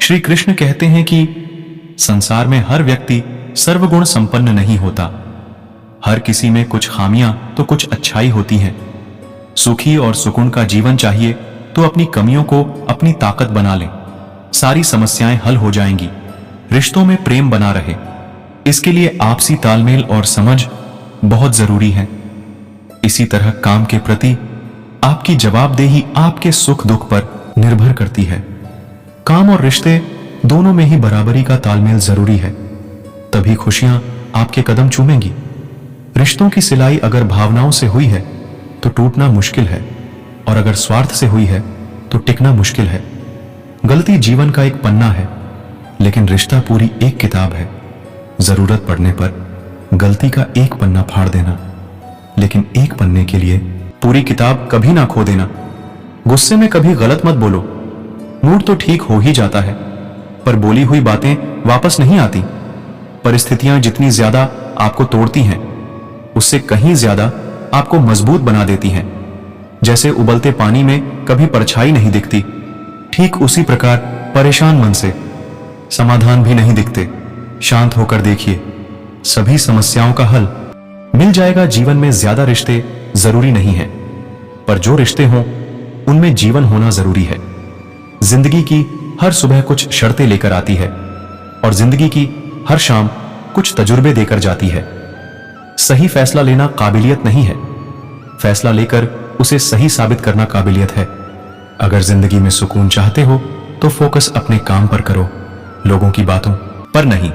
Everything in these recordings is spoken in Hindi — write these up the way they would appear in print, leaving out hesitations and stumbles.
श्री कृष्ण कहते हैं कि संसार में हर व्यक्ति सर्वगुण संपन्न नहीं होता। हर किसी में कुछ खामियां तो कुछ अच्छाई होती हैं। सुखी और सुकून का जीवन चाहिए तो अपनी कमियों को अपनी ताकत बना लें। सारी समस्याएं हल हो जाएंगी। रिश्तों में प्रेम बना रहे, इसके लिए आपसी तालमेल और समझ बहुत जरूरी है। इसी तरह काम के प्रति आपकी जवाबदेही आपके सुख दुख पर निर्भर करती है। काम और रिश्ते दोनों में ही बराबरी का तालमेल जरूरी है, तभी खुशियां आपके कदम चूमेंगी। रिश्तों की सिलाई अगर भावनाओं से हुई है तो टूटना मुश्किल है, और अगर स्वार्थ से हुई है तो टिकना मुश्किल है। गलती जीवन का एक पन्ना है, लेकिन रिश्ता पूरी एक किताब है। जरूरत पड़ने पर गलती का एक पन्ना फाड़ देना, लेकिन एक पन्ने के लिए पूरी किताब कभी ना खो देना। गुस्से में कभी गलत मत बोलो। मूड तो ठीक हो ही जाता है, पर बोली हुई बातें वापस नहीं आती। परिस्थितियां जितनी ज्यादा आपको तोड़ती हैं, उससे कहीं ज्यादा आपको मजबूत बना देती हैं। जैसे उबलते पानी में कभी परछाई नहीं दिखती, ठीक उसी प्रकार परेशान मन से समाधान भी नहीं दिखते। शांत होकर देखिए, सभी समस्याओं का हल मिल जाएगा। जीवन में ज्यादा रिश्ते जरूरी नहीं है, पर जो रिश्ते हों उनमें जीवन होना जरूरी है। जिंदगी की हर सुबह कुछ शर्तें लेकर आती है, और जिंदगी की हर शाम कुछ तजुर्बे देकर जाती है। सही फैसला लेना काबिलियत नहीं है, फैसला लेकर उसे सही साबित करना काबिलियत है। अगर जिंदगी में सुकून चाहते हो तो फोकस अपने काम पर करो, लोगों की बातों पर नहीं।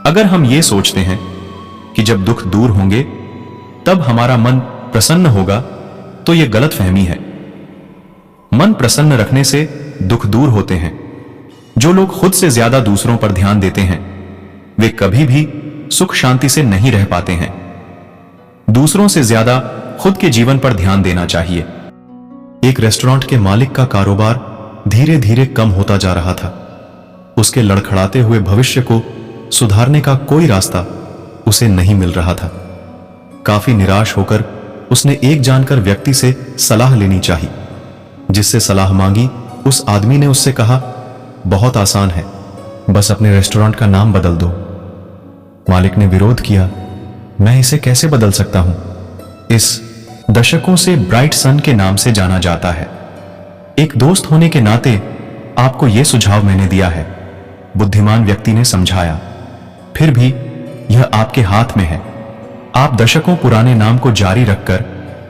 अगर हम ये सोचते हैं कि जब दुख दूर होंगे तब हमारा मन प्रसन्न होगा, तो यह गलत फहमी है। मन प्रसन्न रखने से दुख दूर होते हैं। जो लोग खुद से ज्यादा दूसरों पर ध्यान देते हैं, वे कभी भी सुख शांति से नहीं रह पाते हैं। दूसरों से ज्यादा खुद के जीवन पर ध्यान देना चाहिए। एक रेस्टोरेंट के मालिक का कारोबार धीरे धीरे कम होता जा रहा था। उसके लड़खड़ाते हुए भविष्य को सुधारने का कोई रास्ता उसे नहीं मिल रहा था। काफी निराश होकर उसने एक जानकर व्यक्ति से सलाह लेनी चाहिए। जिससे सलाह मांगी, उस आदमी ने उससे कहा, बहुत आसान है, बस अपने रेस्टोरेंट का नाम बदल दो। मालिक ने विरोध किया, मैं इसे कैसे बदल सकता हूं? इस दशकों से ब्राइट सन के नाम से जाना जाता है। एक दोस्त होने के नाते आपको यह सुझाव मैंने दिया है, बुद्धिमान व्यक्ति ने समझाया। फिर भी यह आपके हाथ में है। आप दशकों पुराने नाम को जारी रखकर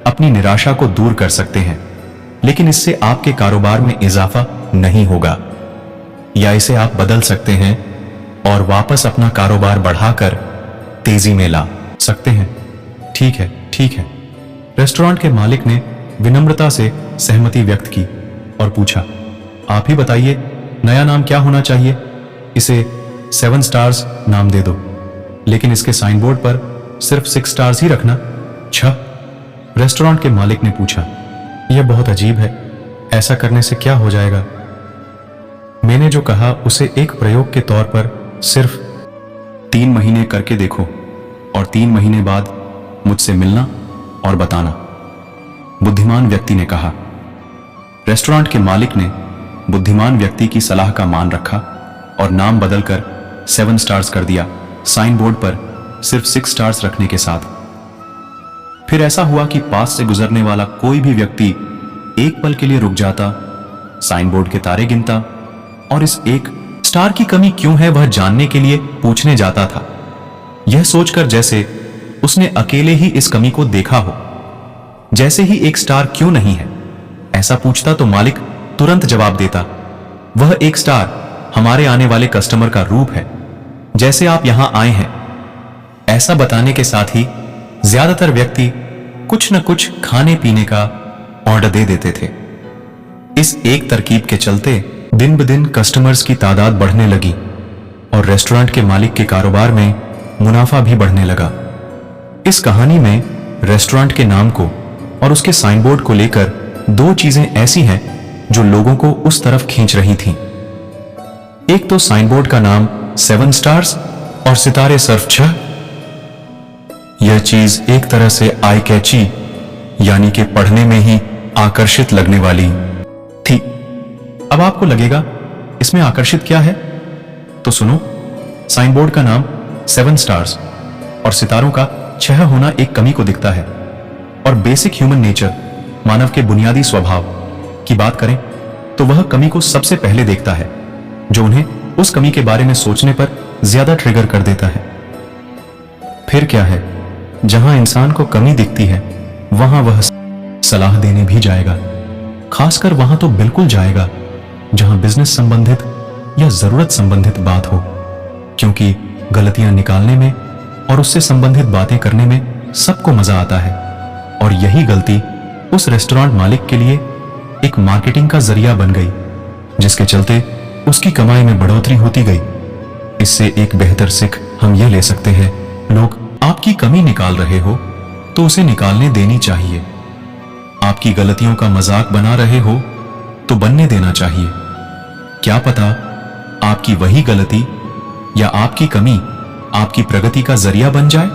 अपनी निराशा को दूर कर सकते हैं, लेकिन इससे आपके कारोबार में इजाफा नहीं होगा। या इसे आप बदल सकते हैं और वापस अपना कारोबार बढ़ाकर तेजी में ला सकते हैं। ठीक है, ठीक है। रेस्टोरेंट के मालिक ने विनम्रता से सहमति व्यक्त की और पूछा, आप ही बताइए, नया नाम क्या होना चाहिए? इसे 7 स्टार्स नाम दे दो, लेकिन इसके साइन बोर्ड पर सिर्फ 6 स्टार्स ही रखना। छह, रेस्टोरेंट के मालिक ने पूछा, यह बहुत अजीब है, ऐसा करने से क्या हो जाएगा? मैंने जो कहा उसे एक प्रयोग के तौर पर सिर्फ 3 महीने करके देखो, और 3 महीने बाद मुझसे मिलना और बताना, बुद्धिमान व्यक्ति ने कहा। रेस्टोरेंट के मालिक ने बुद्धिमान व्यक्ति की सलाह का मान रखा और नाम बदलकर 7 स्टार्स कर दिया, साइन बोर्ड पर सिर्फ 6 स्टार्स रखने के साथ। फिर ऐसा हुआ कि पास से गुजरने वाला कोई भी व्यक्ति एक पल के लिए रुक जाता, साइन बोर्ड के तारे गिनता और इस एक स्टार की कमी क्यों है वह जानने के लिए पूछने जाता था, यह सोचकर जैसे उसने अकेले ही इस कमी को देखा हो। जैसे ही एक स्टार क्यों नहीं है ऐसा पूछता तो मालिक तुरंत जवाब देता, वह 1 स्टार हमारे आने वाले कस्टमर का रूप है, जैसे आप यहां आए हैं। ऐसा बताने के साथ ही ज्यादातर व्यक्ति कुछ न कुछ खाने पीने का ऑर्डर दे देते थे। इस एक तरकीब के चलते दिन ब दिन कस्टमर्स की तादाद बढ़ने लगी और रेस्टोरेंट के मालिक के कारोबार में मुनाफा भी बढ़ने लगा। इस कहानी में रेस्टोरेंट के नाम को और उसके साइन बोर्ड को लेकर 2 चीजें ऐसी हैं जो लोगों को उस तरफ खींच रही थीं। एक तो साइन बोर्ड का नाम 7 स्टार्स और सितारे सिर्फ 6। यह चीज एक तरह से आई कैची यानी कि पढ़ने में ही आकर्षित लगने वाली थी। अब आपको लगेगा इसमें आकर्षित क्या है? तो सुनो, साइन बोर्ड का नाम 7 स्टार्स और सितारों का 6 होना एक कमी को दिखता है। और बेसिक ह्यूमन नेचर, मानव के बुनियादी स्वभाव की बात करें तो वह कमी को सबसे पहले देखता है, जो उन्हें उस कमी के बारे में सोचने पर ज्यादा ट्रिगर कर देता है। फिर क्या है, जहां इंसान को कमी दिखती है वहां वह सलाह देने भी जाएगा। खासकर वहां तो बिल्कुल जाएगा जहां बिजनेस संबंधित या जरूरत संबंधित बात हो, क्योंकि गलतियां निकालने में और उससे संबंधित बातें करने में सबको मजा आता है। और यही गलती उस रेस्टोरेंट मालिक के लिए एक मार्केटिंग का जरिया बन गई, जिसके चलते उसकी कमाई में बढ़ोतरी होती गई। इससे एक बेहतर सीख हम ये ले सकते हैं, लोग आपकी कमी निकाल रहे हो तो उसे निकालने देनी चाहिए। आपकी गलतियों का मजाक बना रहे हो तो बनने देना चाहिए। क्या पता आपकी वही गलती या आपकी कमी आपकी प्रगति का जरिया बन जाए।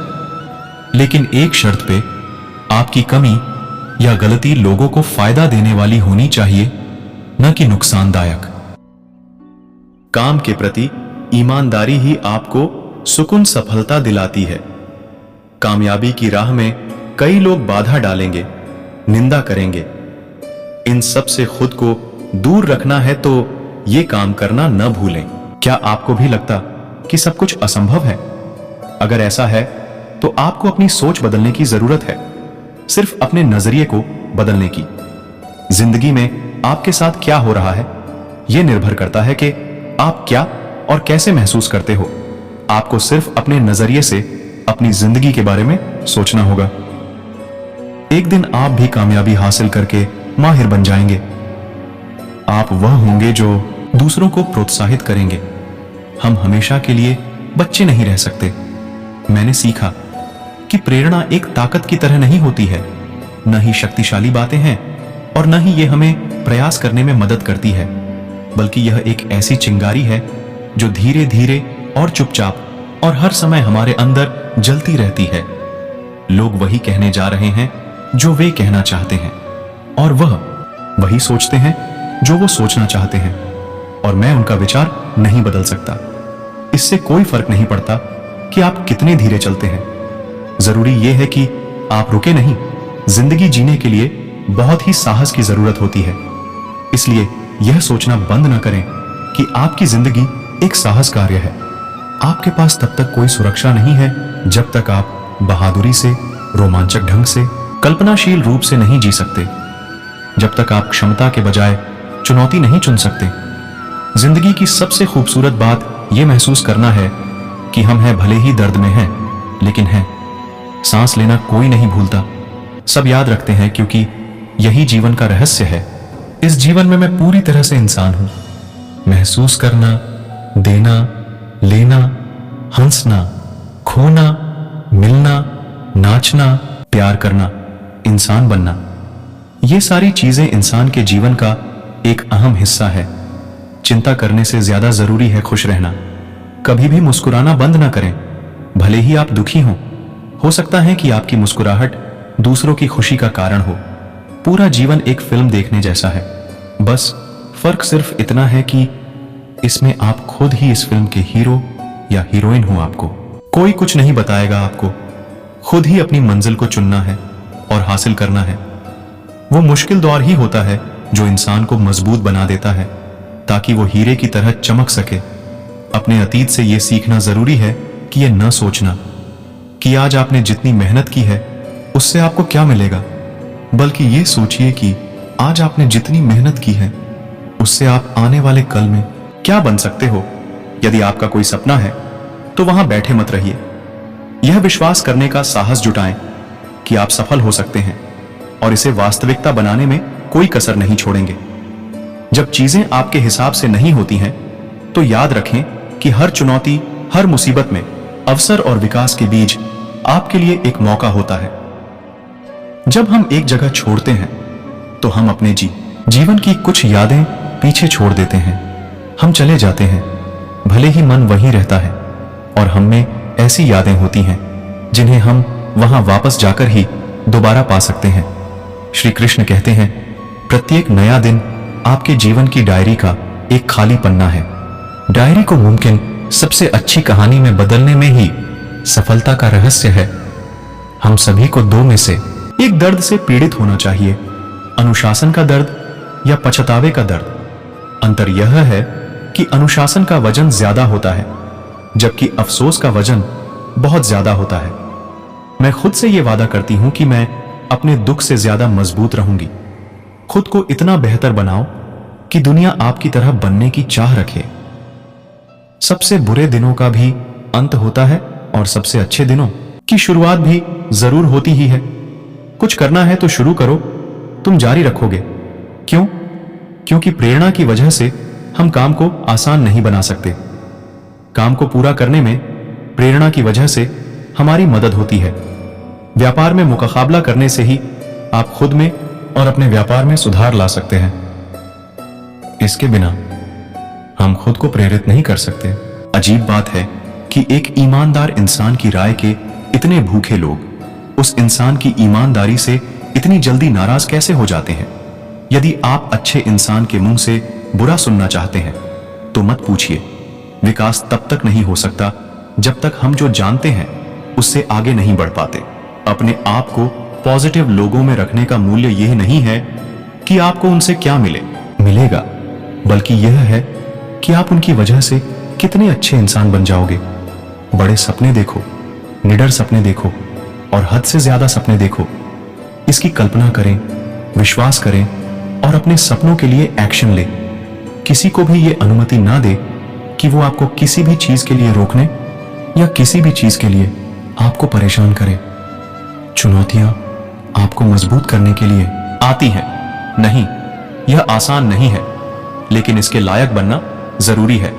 लेकिन एक शर्त पे, आपकी कमी या गलती लोगों को फायदा देने वाली होनी चाहिए, न कि नुकसानदायक। काम के प्रति ईमानदारी ही आपको सुकून सफलता दिलाती है। कामयाबी की राह में कई लोग बाधा डालेंगे, निंदा करेंगे। इन सब से खुद को दूर रखना है तो ये काम करना न भूलें। क्या आपको भी लगता कि सब कुछ असंभव है? अगर ऐसा है तो आपको अपनी सोच बदलने की जरूरत है, सिर्फ अपने नजरिए को बदलने की। जिंदगी में आपके साथ क्या हो रहा है यह निर्भर करता है कि आप क्या और कैसे महसूस करते हो। आपको सिर्फ अपने नजरिए से अपनी जिंदगी के बारे में सोचना होगा। एक दिन आप भी कामयाबी हासिल करके माहिर बन जाएंगे। आप वह होंगे जो दूसरों को प्रोत्साहित करेंगे। हम हमेशा के लिए बच्चे नहीं रह सकते। मैंने सीखा कि प्रेरणा एक ताकत की तरह नहीं होती है, न ही शक्तिशाली बातें हैं और न ही ये हमें प्रयास करने में मदद करती है, बल्कि यह एक ऐसी चिंगारी है जो धीरे धीरे और चुपचाप और हर समय हमारे अंदर जलती रहती है। लोग वही कहने जा रहे हैं जो वे कहना चाहते हैं, और वह वही सोचते हैं जो वो सोचना चाहते हैं, और मैं उनका विचार नहीं बदल सकता। इससे कोई फर्क नहीं पड़ता कि आप कितने धीरे चलते हैं। जरूरी यह है कि आप रुके नहीं। जिंदगी जीने के लिए बहुत ही साहस की जरूरत होती है। इसलिए यह सोचना बंद न करें कि आपकी जिंदगी एक साहस कार्य है। आपके पास तब तक कोई सुरक्षा नहीं है जब तक आप बहादुरी से, रोमांचक ढंग से, कल्पनाशील रूप से नहीं जी सकते, जब तक आप क्षमता के बजाय चुनौती नहीं चुन सकते। जिंदगी की सबसे खूबसूरत बात यह महसूस करना है कि हम हैं भले ही दर्द में हैं, लेकिन हैं। सांस लेना कोई नहीं भूलता, सब याद रखते हैं, क्योंकि यही जीवन का रहस्य है। इस जीवन में मैं पूरी तरह से इंसान हूं। महसूस करना, देना, लेना, हंसना, खोना, मिलना, नाचना, प्यार करना, इंसान बनना, ये सारी चीजें इंसान के जीवन का एक अहम हिस्सा है। चिंता करने से ज्यादा जरूरी है खुश रहना। कभी भी मुस्कुराना बंद ना करें, भले ही आप दुखी हों। हो सकता है कि आपकी मुस्कुराहट दूसरों की खुशी का कारण हो। पूरा जीवन एक फिल्म देखने जैसा है, बस फर्क सिर्फ इतना है कि इसमें आप खुद ही इस फिल्म के हीरो या हीरोइन हो। आपको कोई कुछ नहीं बताएगा, आपको खुद ही अपनी मंजिल को चुनना है और हासिल करना है। वो मुश्किल दौर ही होता है जो इंसान को मजबूत बना देता है, ताकि वो हीरे की तरह चमक सके। अपने अतीत से ये सीखना जरूरी है कि ये न सोचना कि आज आपने जितनी मेहनत की है उससे आपको क्या मिलेगा, बल्कि ये सोचिए कि आज आपने जितनी मेहनत की है उससे आप आने वाले कल में क्या बन सकते हो। यदि आपका कोई सपना है तो वहां बैठे मत रहिए। यह विश्वास करने का साहस जुटाएं कि आप सफल हो सकते हैं और इसे वास्तविकता बनाने में कोई कसर नहीं छोड़ेंगे। जब चीजें आपके हिसाब से नहीं होती हैं तो याद रखें कि हर चुनौती, हर मुसीबत में अवसर और विकास के बीच आपके लिए एक मौका होता है। जब हम एक जगह छोड़ते हैं तो हम अपने जीवन की कुछ यादें पीछे छोड़ देते हैं। हम चले जाते हैं, भले ही मन वहीं रहता है, और हम में ऐसी यादें होती हैं जिन्हें हम वहां वापस जाकर ही दोबारा पा सकते हैं। श्री कृष्ण कहते हैं, प्रत्येक नया दिन आपके जीवन की डायरी का एक खाली पन्ना है। डायरी को मुमकिन सबसे अच्छी कहानी में बदलने में ही सफलता का रहस्य है। हम सभी को दो में से एक दर्द से पीड़ित होना चाहिए, अनुशासन का दर्द या पछतावे का दर्द। अंतर यह है कि अनुशासन का वजन ज्यादा होता है, जबकि अफसोस का वजन बहुत ज्यादा होता है। मैं खुद से यह वादा करती हूं कि मैं अपने दुख से ज्यादा मजबूत रहूंगी। खुद को इतना बेहतर बनाओ कि दुनिया आपकी तरह बनने की चाह रखे। सबसे बुरे दिनों का भी अंत होता है और सबसे अच्छे दिनों की शुरुआत भी जरूर होती ही है। कुछ करना है तो शुरू करो, तुम जारी रखोगे। क्यों? क्योंकि प्रेरणा की वजह से हम काम को आसान नहीं बना सकते। काम को पूरा करने में प्रेरणा की वजह से हमारी मदद होती है। व्यापार में मुकाबला करने से ही आप खुद में और अपने व्यापार में सुधार ला सकते हैं। इसके बिना हम खुद को प्रेरित नहीं कर सकते। अजीब बात है कि एक ईमानदार इंसान की राय के इतने भूखे लोग उस इंसान की ईमानदारी से इतनी जल्दी नाराज कैसे हो जाते हैं। यदि आप अच्छे इंसान के मुंह से बुरा सुनना चाहते हैं तो मत पूछिए। विकास तब तक नहीं हो सकता जब तक हम जो जानते हैं उससे आगे नहीं बढ़ पाते। अपने आप को पॉजिटिव लोगों में रखने का मूल्य यह नहीं है कि आपको उनसे क्या मिलेगा, बल्कि यह है कि आप उनकी वजह से कितने अच्छे इंसान बन जाओगे। बड़े सपने देखो, निडर सपने देखो और हद से ज्यादा सपने देखो। इसकी कल्पना करें, विश्वास करें और अपने सपनों के लिए एक्शन लें। किसी को भी यह अनुमति ना दे कि वो आपको किसी भी चीज के लिए रोकने या किसी भी चीज के लिए आपको परेशान करे। चुनौतियां आपको मजबूत करने के लिए आती हैं। नहीं, यह आसान नहीं है, लेकिन इसके लायक बनना जरूरी है।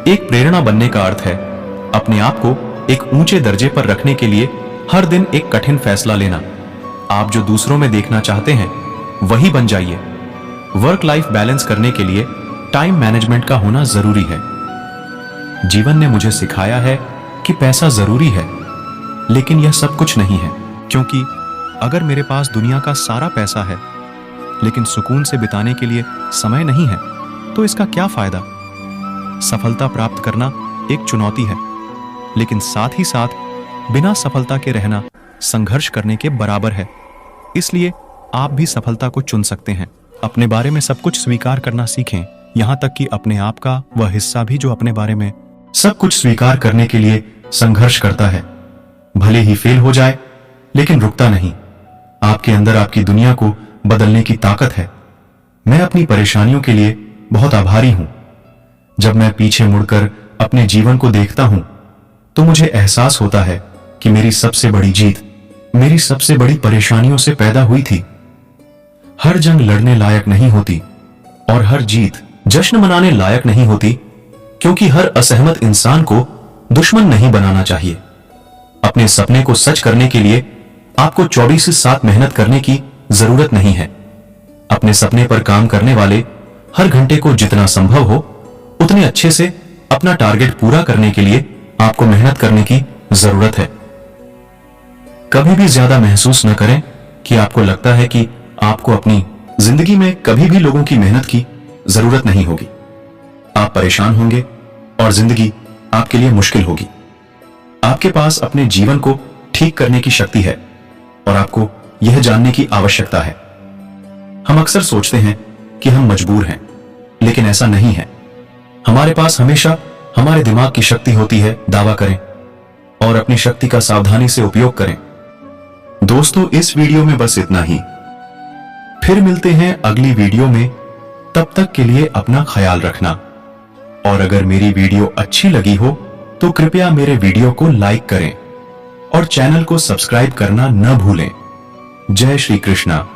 एक प्रेरणा बनने का अर्थ है अपने आप को एक ऊंचे दर्जे पर रखने के लिए हर दिन एक कठिन फैसला लेना। आप जो दूसरों में देखना चाहते हैं वही बन जाइए। वर्क लाइफ बैलेंस करने के लिए टाइम मैनेजमेंट का होना जरूरी है। जीवन ने मुझे सिखाया है कि पैसा जरूरी है, लेकिन यह सब कुछ नहीं है। क्योंकि अगर मेरे पास दुनिया का सारा पैसा है लेकिन सुकून से बिताने के लिए समय नहीं है तो इसका क्या फायदा। सफलता प्राप्त करना एक चुनौती है, लेकिन साथ ही साथ बिना सफलता के रहना संघर्ष करने के बराबर है। इसलिए आप भी सफलता को चुन सकते हैं। अपने बारे में सब कुछ स्वीकार करना सीखें, यहां तक कि अपने आप का वह हिस्सा भी जो अपने बारे में सब कुछ स्वीकार करने के लिए संघर्ष करता है। भले ही फेल हो जाए लेकिन रुकता नहीं। आपके अंदर आपकी दुनिया को बदलने की ताकत है। मैं अपनी परेशानियों के लिए बहुत आभारी हूं। जब मैं पीछे मुड़कर अपने जीवन को देखता हूं तो मुझे एहसास होता है कि मेरी सबसे बड़ी जीत मेरी सबसे बड़ी परेशानियों से पैदा हुई थी। हर जंग लड़ने लायक नहीं होती और हर जीत जश्न मनाने लायक नहीं होती, क्योंकि हर असहमत इंसान को दुश्मन नहीं बनाना चाहिए। अपने सपने को सच करने के लिए आपको 24/7 मेहनत करने की जरूरत नहीं है। अपने सपने पर काम करने वाले हर घंटे को जितना संभव हो उतने अच्छे से अपना टारगेट पूरा करने के लिए आपको मेहनत करने की जरूरत है। कभी भी ज्यादा महसूस न करें कि आपको लगता है कि आपको अपनी जिंदगी में कभी भी लोगों की मेहनत की जरूरत नहीं होगी। आप परेशान होंगे और जिंदगी आपके लिए मुश्किल होगी। आपके पास अपने जीवन को ठीक करने की शक्ति है और आपको यह जानने की आवश्यकता है। हम अक्सर सोचते हैं कि हम मजबूर हैं, लेकिन ऐसा नहीं है। हमारे पास हमेशा हमारे दिमाग की शक्ति होती है। दावा करें और अपनी शक्ति का सावधानी से उपयोग करें। दोस्तों, इस वीडियो में बस इतना ही। फिर मिलते हैं अगली वीडियो में। तब तक के लिए अपना ख्याल रखना। और अगर मेरी वीडियो अच्छी लगी हो तो कृपया मेरे वीडियो को लाइक करें और चैनल को सब्सक्राइब करना न भूलें। जय श्री कृष्णा।